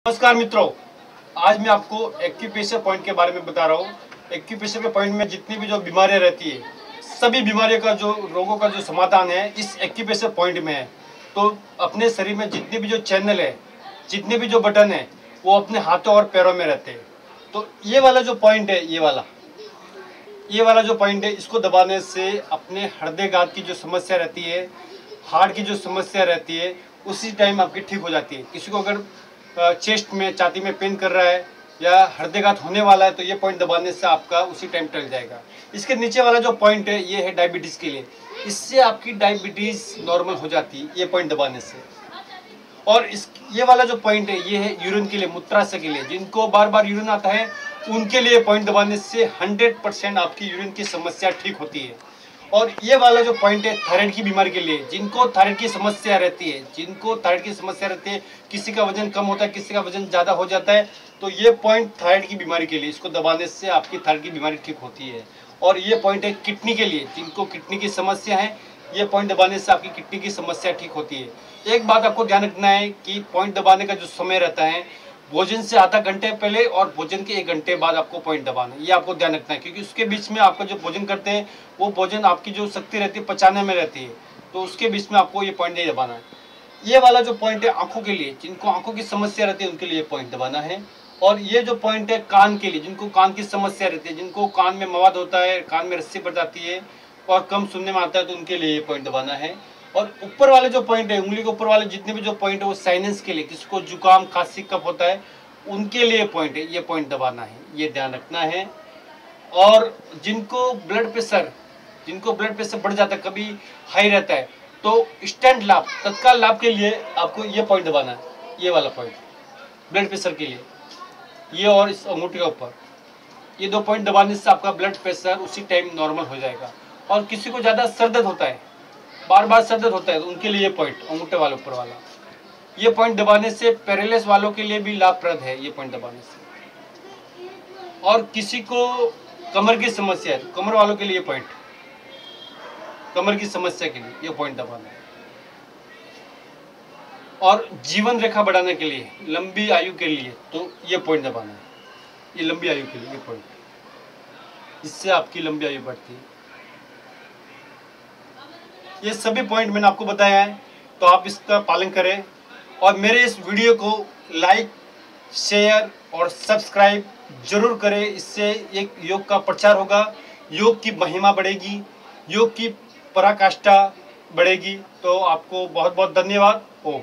नमस्कार मित्रों, आज मैं आपको एक्यूप्रेशर पॉइंट के बारे में बता रहा हूँ। एक्यूप्रेशर के पॉइंट में जितनी भी जो बीमारियाँ रहती है, सभी बीमारियों का जो रोगों का जो समाधान है इस एक्यूप्रेशर पॉइंट में है। तो अपने शरीर में जितने भी जो चैनल है, जितने भी जो बटन है, वो अपने हाथों और पैरों में रहते हैं। तो ये वाला जो पॉइंट है, ये वाला जो पॉइंट है, इसको दबाने से अपने हृदयघात की जो समस्या रहती है, हार्ट की जो समस्या रहती है, उसी टाइम आपकी ठीक हो जाती है। किसी को अगर चेस्ट में, छाती में पेन कर रहा है या हृदयघात होने वाला है, तो ये पॉइंट दबाने से आपका उसी टाइम टल जाएगा। इसके नीचे वाला जो पॉइंट है, ये है डायबिटीज के लिए। इससे आपकी डायबिटीज नॉर्मल हो जाती है ये पॉइंट दबाने से। और ये वाला जो पॉइंट है, ये है यूरिन के लिए, मूत्राशय के लिए। जिनको बार बार यूरिन आता है, उनके लिए पॉइंट दबाने से 100% आपकी यूरिन की समस्या ठीक होती है। और ये वाला जो पॉइंट है थायराइड की बीमारी के लिए, जिनको थायराइड की समस्या रहती है, किसी का वजन कम होता है, किसी का वजन ज़्यादा हो जाता है, तो ये पॉइंट थायराइड की बीमारी के लिए, इसको दबाने से आपकी थायराइड की बीमारी ठीक होती है। और ये पॉइंट है किडनी के लिए, जिनको किडनी की समस्या है, ये पॉइंट दबाने से आपकी किडनी की समस्या ठीक होती है। एक बात आपको ध्यान रखना है कि पॉइंट दबाने का जो समय रहता है, भोजन से आधा घंटे पहले और भोजन के 1 घंटे बाद आपको पॉइंट दबाना है। ये आपको ध्यान रखना है, क्योंकि उसके बीच में आपका जो भोजन करते हैं, वो भोजन आपकी जो शक्ति रहती है पचाने में रहती है, तो उसके बीच में आपको ये पॉइंट नहीं दबाना है। ये वाला जो पॉइंट है आंखों के लिए, जिनको आंखों की समस्या रहती है, उनके लिए पॉइंट दबाना है। और ये जो पॉइंट है कान के लिए, जिनको कान की समस्या रहती है, जिनको कान में मवाद होता है, कान में रस्सी पड़ जाती है और कम सुनने में आता है, तो उनके लिए ये पॉइंट दबाना है। और ऊपर वाले जो पॉइंट है, उंगली के ऊपर वाले जितने भी जो पॉइंट है, वो साइनस के लिए, किसको जुकाम, खांसी, कफ होता है, उनके लिए पॉइंट है, ये पॉइंट दबाना है, ये ध्यान रखना है। और जिनको ब्लड प्रेशर बढ़ जाता है, कभी हाई रहता है, तो इंस्टेंट लाभ, तत्काल लाभ के लिए आपको ये पॉइंट दबाना है, ये वाला पॉइंट ब्लड प्रेशर के लिए। ये और इस अंगूठे के ऊपर ये 2 पॉइंट दबाने से आपका ब्लड प्रेशर उसी टाइम नॉर्मल हो जाएगा। और किसी को ज़्यादा सर दर्द होता है, बार बार सर दर्द होता है, तो उनके लिए ये पॉइंट अंगूठे वाले ऊपर वाला, ये पॉइंट दबाने से पैरालिसिस वालों के लिए भी लाभप्रद है ये पॉइंट दबाने से। और किसी को कमर की समस्या है, तो कमर वालों के लिए पॉइंट, कमर की समस्या के लिए ये पॉइंट दबाना है। और जीवन रेखा बढ़ाने के लिए, लंबी आयु के लिए, तो ये पॉइंट दबाना है, ये लंबी आयु के लिए ये पॉइंट, इससे आपकी लंबी आयु बढ़ती है। ये सभी पॉइंट मैंने आपको बताया है, तो आप इसका पालन करें। और मेरे इस वीडियो को लाइक, शेयर और सब्सक्राइब जरूर करें। इससे एक योग का प्रचार होगा, योग की महिमा बढ़ेगी, योग की पराकाष्ठा बढ़ेगी। तो आपको बहुत बहुत धन्यवाद। ओम।